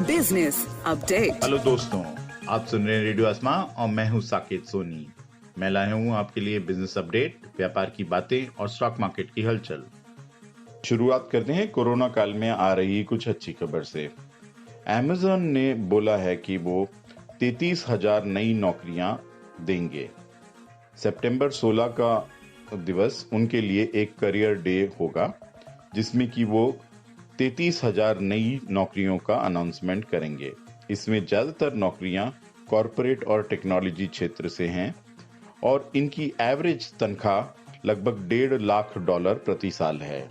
Business update. Hello दोस्तों, आप सुन रहे हैं रेडियो आसमां और मैं हूं साकेत सोनी। मैं लाया हूं आपके लिए बिजनेस अपडेट, व्यापार की बातें और स्टॉक मार्केट की हलचल। शुरुआत करते हैं कोरोना काल में आ रही कुछ अच्छी खबर से। अमेज़न ने बोला है कि वो 33,000 नई नौकरियां देंगे। सितंबर 16 का दिवस उनके लिए एक करियर डे होगा, जिसमें कि वो 33,000 नई नौकरियों का अनाउंसमेंट करेंगे। इसमें ज्यादातर नौकरियां कॉरपोरेट और टेक्नोलॉजी क्षेत्र से हैं और इनकी एवरेज तनख्वाह लगभग $1.5 लाख प्रति साल है।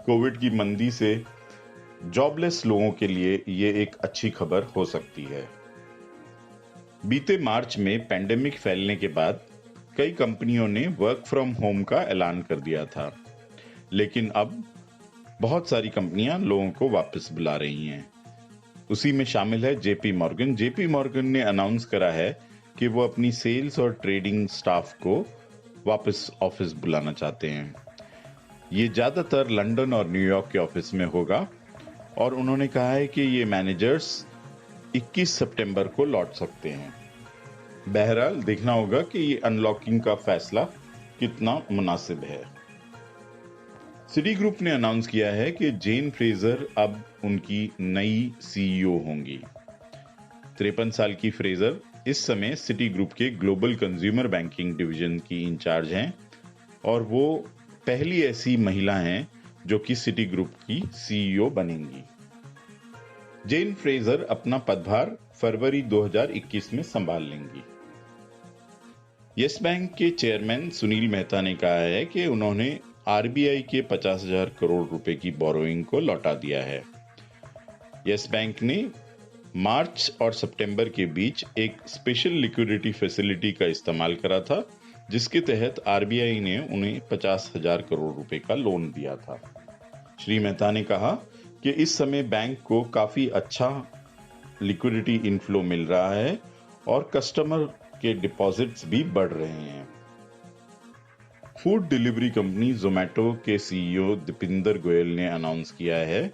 कोविड की मंदी से जॉबलेस लोगों के लिए ये एक अच्छी खबर हो सकती है। बीते मार्च में पैंडेमिक फैलने के बाद कई कंपनियों ने वर्क फ्रॉम होम का ऐलान कर दिया था, लेकिन अब बहुत सारी कंपनियां लोगों को वापस बुला रही हैं। उसी में शामिल है जेपी मॉर्गन। जेपी मॉर्गन ने अनाउंस करा है कि वो अपनी सेल्स और ट्रेडिंग स्टाफ को वापस ऑफिस बुलाना चाहते हैं। ये ज्यादातर लंदन और न्यूयॉर्क के ऑफिस में होगा और उन्होंने कहा है कि ये मैनेजर्स 21 सितंबर को लौट सकते हैं। बहरहाल देखना होगा कि ये अनलॉकिंग का फैसला कितना मुनासिब है। सिटी ग्रुप ने अनाउंस किया है कि जेन फ्रेजर अब उनकी नई सीईओ होंगी। 53 साल की फ्रेजर इस समय सिटी ग्रुप के ग्लोबल कंज्यूमर बैंकिंग डिवीजन की इंचार्ज हैं और वो पहली ऐसी महिला हैं जो कि सिटी ग्रुप की सीईओ बनेंगी। जेन फ्रेजर अपना पदभार फरवरी 2021 में संभाल लेंगी। यस बैंक के चेयरमैन सुनील मेहता ने कहा है कि उन्होंने आरबीआई के 50,000 करोड़ रुपए की बोरोइंग को लौटा दिया है। यस बैंक ने मार्च और सितंबर के बीच एक स्पेशल लिक्विडिटी फैसिलिटी का इस्तेमाल करा था, जिसके तहत आरबीआई ने उन्हें 50,000 करोड़ रुपए का लोन दिया था। श्री मेहता ने कहा कि इस समय बैंक को काफी अच्छा लिक्विडिटी इनफ्लो मिल रहा है और कस्टमर के डिपॉजिट्स भी बढ़ रहे हैं। फूड डिलीवरी कंपनी जोमैटो के सीईओ दीपिंदर गोयल ने अनाउंस किया है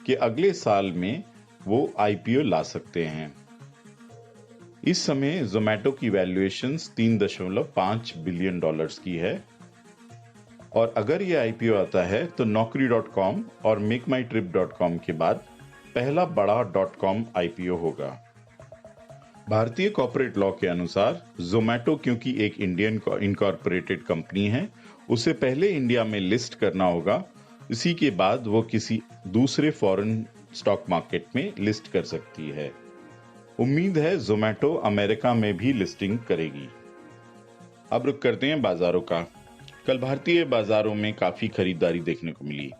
कि अगले साल में वो आईपीओ ला सकते हैं। इस समय जोमैटो की वैल्यूएशंस $3.5 बिलियन की है और अगर ये आईपीओ आता है तो naukri.com और makemytrip.com के बाद पहला बड़ा .com आईपीओ होगा। भारतीय कॉर्पोरेट लॉ के अनुसार जोमैटो क्योंकि एक इंडियन इनकॉर्पोरेटेड कंपनी है, उसे पहले इंडिया में लिस्ट करना होगा। इसी के बाद वो किसी दूसरे फॉरेन स्टॉक मार्केट में लिस्ट कर सकती है। उम्मीद है जोमैटो अमेरिका में भी लिस्टिंग करेगी। अब रुक करते हैं बाजारों का। कल भारतीय बाजारों में काफी खरीदारी देखने को मिली।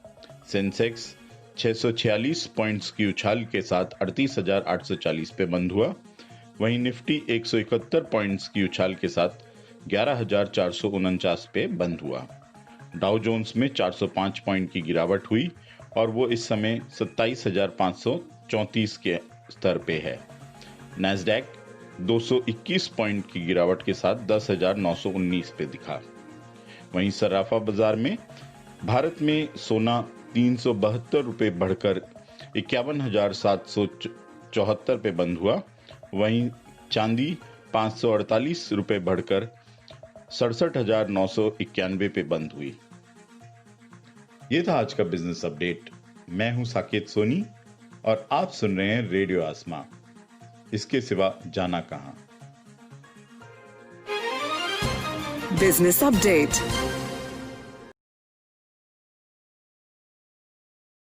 सेंसेक्स 646 पॉइंट्स की उछाल के साथ 38,840 पे बंद हुआ। वहीं निफ्टी 171 पॉइंट्स की उछाल के साथ 11,449 पे बंद हुआ। डाउ जोन्स में 405 पॉइंट की गिरावट हुई और वो इस समय 27,534 के स्तर पे है। नैस्डैक 221 पॉइंट की गिरावट के साथ 10,919 पे दिखा। वहीं सराफा बाजार में भारत में सोना 372 रुपए बढ़कर 51,774 पे बंद हुआ। वहीं चांदी 548 रुपए बढ़कर 67,991 पे बंद हुई। ये था आज का बिजनेस अपडेट। मैं हूं साकेत सोनी और आप सुन रहे हैं रेडियो आसमां। इसके सिवा जाना कहां। Business update.